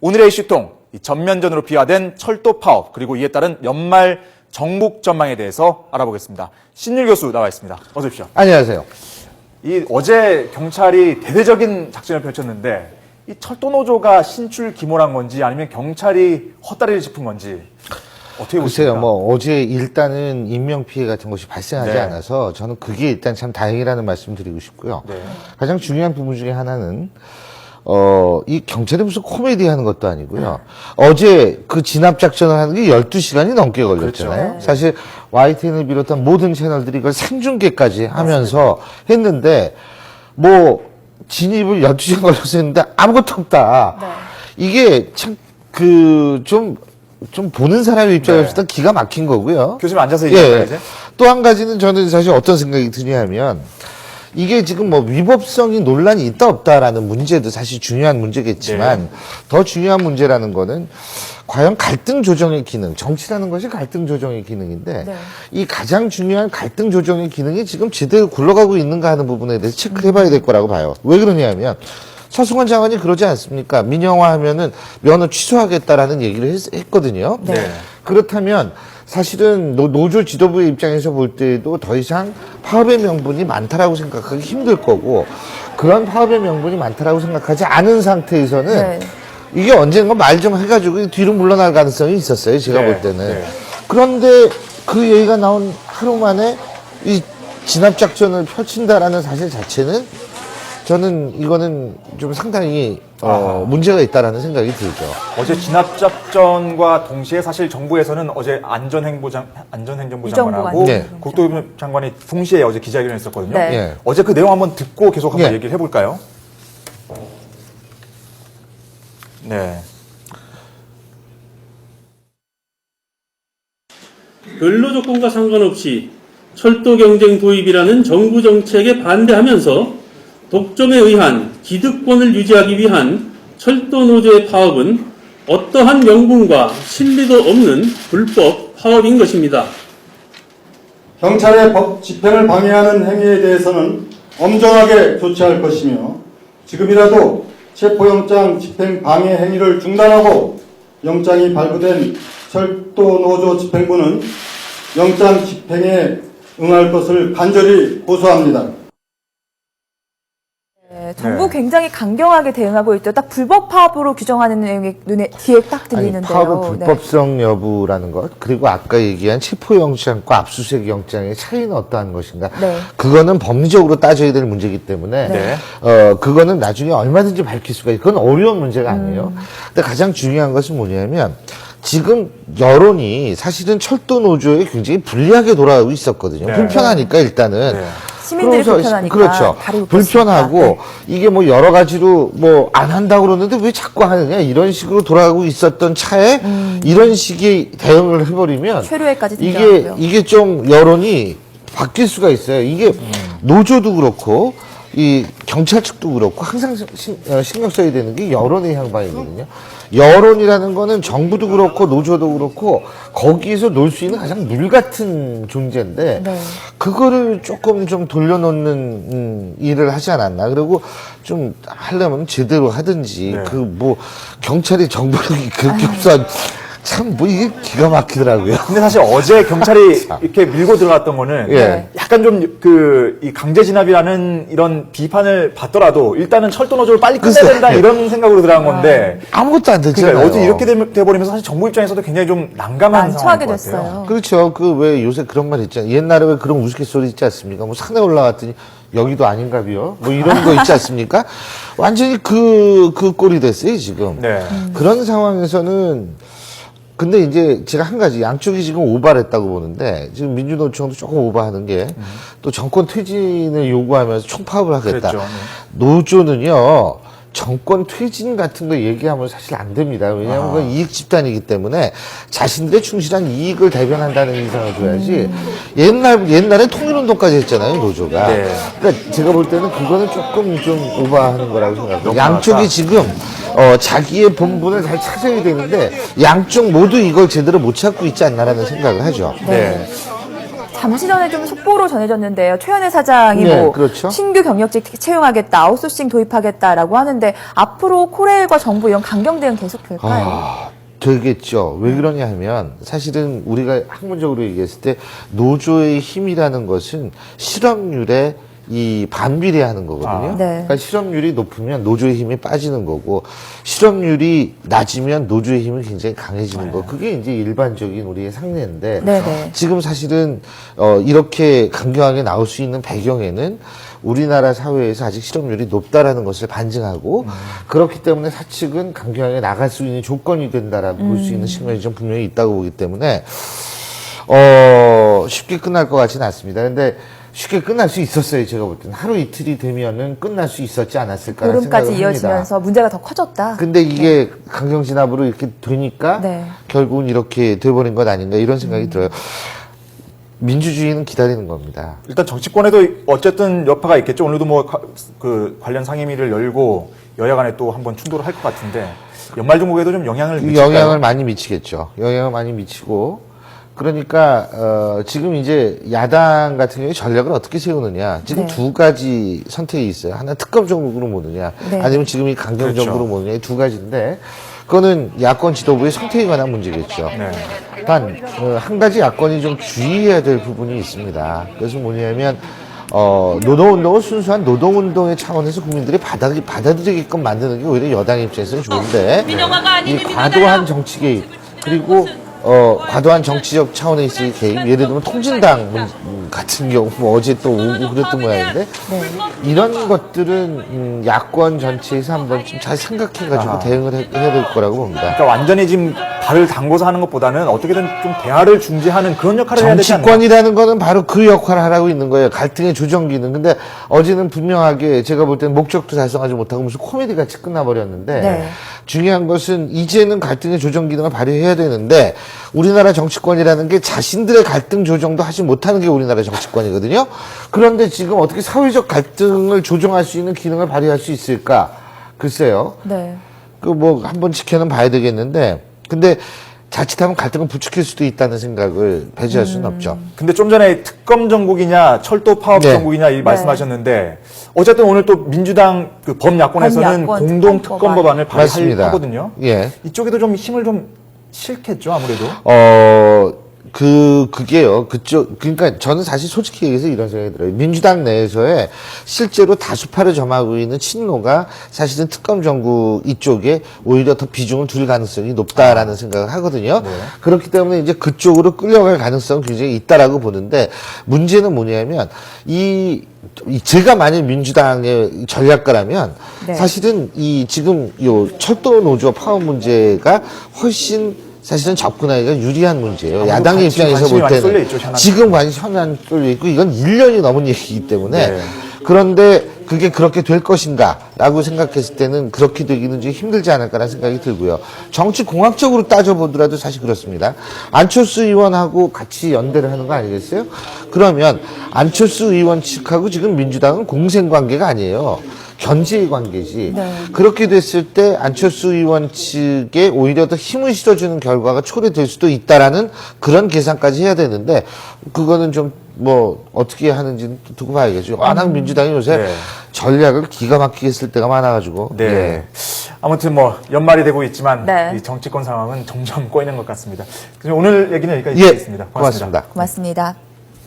오늘의 이슈통, 전면전으로 비화된 철도 파업, 그리고 이에 따른 연말 정국 전망에 대해서 알아보겠습니다. 신율 교수 나와 있습니다. 어서 오십시오. 안녕하세요. 어제 경찰이 대대적인 작전을 펼쳤는데 이 철도 노조가 신출 기모란 건지 아니면 경찰이 헛다리를 짚은 건지 어떻게 보십니까? 글쎄요, 어제 일단은 인명피해 같은 것이 발생하지 네. 않아서 저는 그게 일단 참 다행이라는 말씀 드리고 싶고요. 네. 가장 중요한 부분 중에 하나는, 이 경찰이 무슨 코미디 하는 것도 아니고요. 어제 그 진압작전을 하는 게 12시간이 넘게 걸렸잖아요. 그렇죠. 사실 YTN을 비롯한 모든 채널들이 이걸 생중계까지 하면서 했는데, 진입을 12시간 걸려서 했는데 아무것도 없다. 네. 이게 참, 좀 보는 사람의 입장에서 는 기가 막힌 거고요. 교수님 앉아서 얘기할까요, 이제? 또 한 가지는 저는 사실 어떤 생각이 드냐면, 이게 지금 위법성이 논란이 있다 없다라는 문제도 사실 중요한 문제겠지만, 네. 더 중요한 문제라는 거는 과연 갈등 조정의 기능, 정치라는 것이 갈등 조정의 기능인데, 네. 이 가장 중요한 갈등 조정의 기능이 지금 제대로 굴러가고 있는가 하는 부분에 대해서 체크를 해봐야 될 거라고 봐요. 왜 그러냐면, 서승원 장관이 그러지 않습니까? 민영화하면은 면허 취소하겠다라는 얘기를 했거든요. 네. 그렇다면 사실은 노조 지도부의 입장에서 볼 때도 더 이상 파업의 명분이 많다라고 생각하기 힘들 거고, 그런 파업의 명분이 많다라고 생각하지 않은 상태에서는 네. 이게 언젠가 말 좀 해가지고 뒤로 물러날 가능성이 있었어요. 제가 네. 볼 때는. 네. 그런데 그 얘기가 나온 하루 만에 이 진압작전을 펼친다라는 사실 자체는 저는 이거는 좀 상당히 문제가 있다라는 생각이 들죠. 어제 진압작전과 동시에 사실 정부에서는 어제 안전행정부 장관하고 네. 국토부 장관이 동시에 어제 기자회견을 했었거든요. 네. 예. 어제 그 내용 한번 듣고 계속 한번 예. 얘기를 해볼까요? 네. 근로 조건과 상관없이 철도 경쟁 도입이라는 정부 정책에 반대하면서 독점에 의한 기득권을 유지하기 위한 철도 노조의 파업은 어떠한 명분과 실리도 없는 불법 파업인 것입니다. 경찰의 법 집행을 방해하는 행위에 대해서는 엄정하게 조치할 것이며, 지금이라도 체포영장 집행 방해 행위를 중단하고 영장이 발부된 철도 노조 집행부는 영장 집행에 응할 것을 간절히 호소합니다. 네, 정부 네. 굉장히 강경하게 대응하고 있죠. 딱 불법 파업으로 규정하는 내용이 눈에 뒤에 딱 들리는데요. 파업의 네. 불법성 여부라는 것, 그리고 아까 얘기한 체포영장과 압수수색 영장의 차이는 어떠한 것인가. 네. 그거는 법리적으로 따져야 될 문제이기 때문에, 네. 그거는 나중에 얼마든지 밝힐 수가 있고, 그건 어려운 문제가 아니에요. 근데 가장 중요한 것은 뭐냐면, 지금 여론이 사실은 철도 노조에 굉장히 불리하게 돌아가고 있었거든요. 네. 불편하니까 일단은. 네. 시민들이 그러면서 불편하니까 그렇죠. 다리 묶였으니까. 불편하고 네. 이게 여러 가지로 안 한다고 그러는데 왜 자꾸 하느냐 이런 식으로 돌아가고 있었던 차에 이런 식의 대응을 해버리면 최루에까지 등장하고요. 이게 좀 여론이 바뀔 수가 있어요. 이게 노조도 그렇고 이 경찰 측도 그렇고 항상 신경 써야 되는 게 여론의 향방이거든요. 여론이라는 거는 정부도 그렇고 노조도 그렇고 거기에서 놀 수 있는 가장 물 같은 존재인데 네. 그거를 조금 좀 돌려놓는 일을 하지 않았나. 그리고 좀 하려면 제대로 하든지 네. 경찰이 정보력이 그렇게 없어. 참 이게 기가 막히더라고요. 근데 사실 어제 경찰이 이렇게 밀고 들어갔던 거는 예. 약간 좀 이 강제 진압이라는 이런 비판을 받더라도 일단은 철도 노조를 빨리 끝내야 글쎄. 된다 이런 생각으로 들어간 건데 아무것도 안 됐잖아요. 그러니까 어제 이렇게 돼버리면서 사실 정부 입장에서도 굉장히 좀 난감한 난처하게 상황인 것 같아요. 됐어요. 그렇죠. 왜 요새 그런 말 있잖아요. 옛날에 왜 그런 우스갯소리 있지 않습니까? 산에 올라갔더니 여기도 아닌가비요? 이런 거 있지 않습니까? 완전히 그 꼴이 됐어요, 지금. 네. 그런 상황에서는 근데 이제 제가 한 가지 양쪽이 지금 오바를 했다고 보는데 지금 민주노총도 조금 오바하는 게 또 정권 퇴진을 요구하면서 총파업을 하겠다. 그랬죠. 네. 노조는요. 정권 퇴진 같은 거 얘기하면 사실 안 됩니다. 왜냐하면 그건 이익 집단이기 때문에 자신들의 충실한 이익을 대변한다는 인상을 줘야지. 옛날에 통일운동까지 했잖아요, 노조가. 네. 그러니까 제가 볼 때는 그거는 조금 좀 오버하는 거라고 생각해요. 너무 양쪽이 많다. 지금 자기의 본분을 잘 찾아야 되는데 양쪽 모두 이걸 제대로 못 찾고 있지 않나라는 생각을 하죠. 네. 잠시 전에 좀 속보로 전해졌는데요. 최현혜 사장이 네, 뭐 그렇죠. 신규 경력직 채용하겠다, 아웃소싱 도입하겠다라고 하는데 앞으로 코레일과 정부 이런 강경 대응 계속 될까요? 되겠죠. 왜 그러냐 하면 사실은 우리가 학문적으로 얘기했을 때 노조의 힘이라는 것은 실업률에 이 반비례하는 거거든요. 네. 그러니까 실업률이 높으면 노조의 힘이 빠지는 거고 실업률이 낮으면 노조의 힘이 굉장히 강해지는 거. 그게 이제 일반적인 우리의 상례인데 네네. 지금 사실은 이렇게 강경하게 나올 수 있는 배경에는 우리나라 사회에서 아직 실업률이 높다라는 것을 반증하고 그렇기 때문에 사측은 강경하게 나갈 수 있는 조건이 된다라고 볼 수 있는 측면이 좀 분명히 있다고 보기 때문에 쉽게 끝날 것 같지는 않습니다. 근데 쉽게 끝날 수 있었어요. 제가 볼 때는 하루 이틀이 되면은 끝날 수 있었지 않았을까라는 생각을 보름까지 합니다. 이어지면서 문제가 더 커졌다. 근데 이게 강경 진압으로 이렇게 되니까 네. 결국은 이렇게 돼버린 것 아닌가 이런 생각이 들어요. 민주주의는 기다리는 겁니다. 일단 정치권에도 어쨌든 여파가 있겠죠. 오늘도 뭐 그 관련 상임위를 열고 여야 간에 또 한번 충돌을 할 것 같은데 연말 종국에도 좀 영향을 미칠까요? 영향을 많이 미치겠죠. 영향을 많이 미치고 그러니까 지금 이제 야당 같은 경우에 전략을 어떻게 세우느냐. 지금 네. 두 가지 선택이 있어요. 하나 특검 정국으로 모느냐, 네. 아니면 지금 이 강경 그렇죠. 정국으로 모느냐 이 두 가지인데 그거는 야권 지도부의 선택에 관한 문제겠죠. 네. 단 한 가지 야권이 좀 주의해야 될 부분이 있습니다. 그래서 뭐냐면 노동운동을 순수한 노동운동의 차원에서 국민들이 받아들이게끔 만드는 게 오히려 여당 입장에서는 좋은데 이 과도한 정치 개입 그리고 과도한 정치적 차원에 있을 개입, 예를 들면 통진당 같은 경우, 뭐 어제 또 오고 그랬던 모양인데, 이런 것들은 야권 전체에서 한번 좀 잘 생각해가지고 대응을 해야 될 거라고 봅니다. 그러니까 완전히 지금 발을 담궈서 하는 것보다는 어떻게든 좀 대화를 중재하는 그런 역할을 해야 되지 않나요? 정치권이라는 거는 바로 그 역할을 하고 있는 거예요. 갈등의 조정기는. 근데 어제는 분명하게 제가 볼 때는 목적도 달성하지 못하고 무슨 코미디 같이 끝나버렸는데 네. 중요한 것은 이제는 갈등의 조정 기능을 발휘해야 되는데 우리나라 정치권이라는 게 자신들의 갈등 조정도 하지 못하는 게 우리나라 정치권이거든요. 그런데 지금 어떻게 사회적 갈등을 조정할 수 있는 기능을 발휘할 수 있을까? 글쎄요. 네. 그 뭐 한번 지켜는 봐야 되겠는데 근데 자칫하면 갈등을 부추길 수도 있다는 생각을 배제할 수는 없죠. 근데 좀 전에 특검 정국이냐 철도 파업 네. 정국이냐 이 말씀하셨는데 어쨌든 오늘 또 민주당 그 범야권에서는 범야권 공동 특검 특검 법안을 맞습니다. 발의하거든요. 예. 이쪽에도 좀 힘을 좀 실겠죠 아무래도. 그게요. 그러니까 저는 사실 솔직히 얘기해서 이런 생각이 들어요. 민주당 내에서의 실제로 다수파를 점하고 있는 친노가 사실은 특검 정국 이쪽에 오히려 더 비중을 둘 가능성이 높다라는 생각을 하거든요. 네. 그렇기 때문에 이제 그쪽으로 끌려갈 가능성은 굉장히 있다라고 보는데 문제는 뭐냐면 제가 만약 민주당의 전략가라면 네. 사실은 지금 철도 노조 파업 문제가 훨씬 사실은 접근하기가 유리한 문제예요. 아무래도 야당의 입장에서 관심이 볼 많이 쏠려 때는 있죠, 현안에. 지금 현안 쏠려 있고 이건 1년이 넘은 얘기이기 때문에 네. 그런데 그게 그렇게 될 것인가라고 생각했을 때는 그렇게 되기는 좀 힘들지 않을까라는 생각이 들고요. 정치 공학적으로 따져보더라도 사실 그렇습니다. 안철수 의원하고 같이 연대를 하는 거 아니겠어요? 그러면 안철수 의원 측하고 지금 민주당은 공생관계가 아니에요. 견제의 관계지. 네. 그렇게 됐을 때 안철수 의원 측에 오히려 더 힘을 실어주는 결과가 초래될 수도 있다라는 그런 계산까지 해야 되는데 그거는 좀 뭐 어떻게 하는지는 또 두고 봐야겠죠. 워낙 민주당이 요새 네. 전략을 기가 막히게 쓸 때가 많아가지고. 네. 예. 아무튼 뭐 연말이 되고 있지만 네. 이 정치권 상황은 점점 꼬이는 것 같습니다. 그래서 오늘 얘기는 여기까지 예. 하겠습니다. 고맙습니다. 고맙습니다.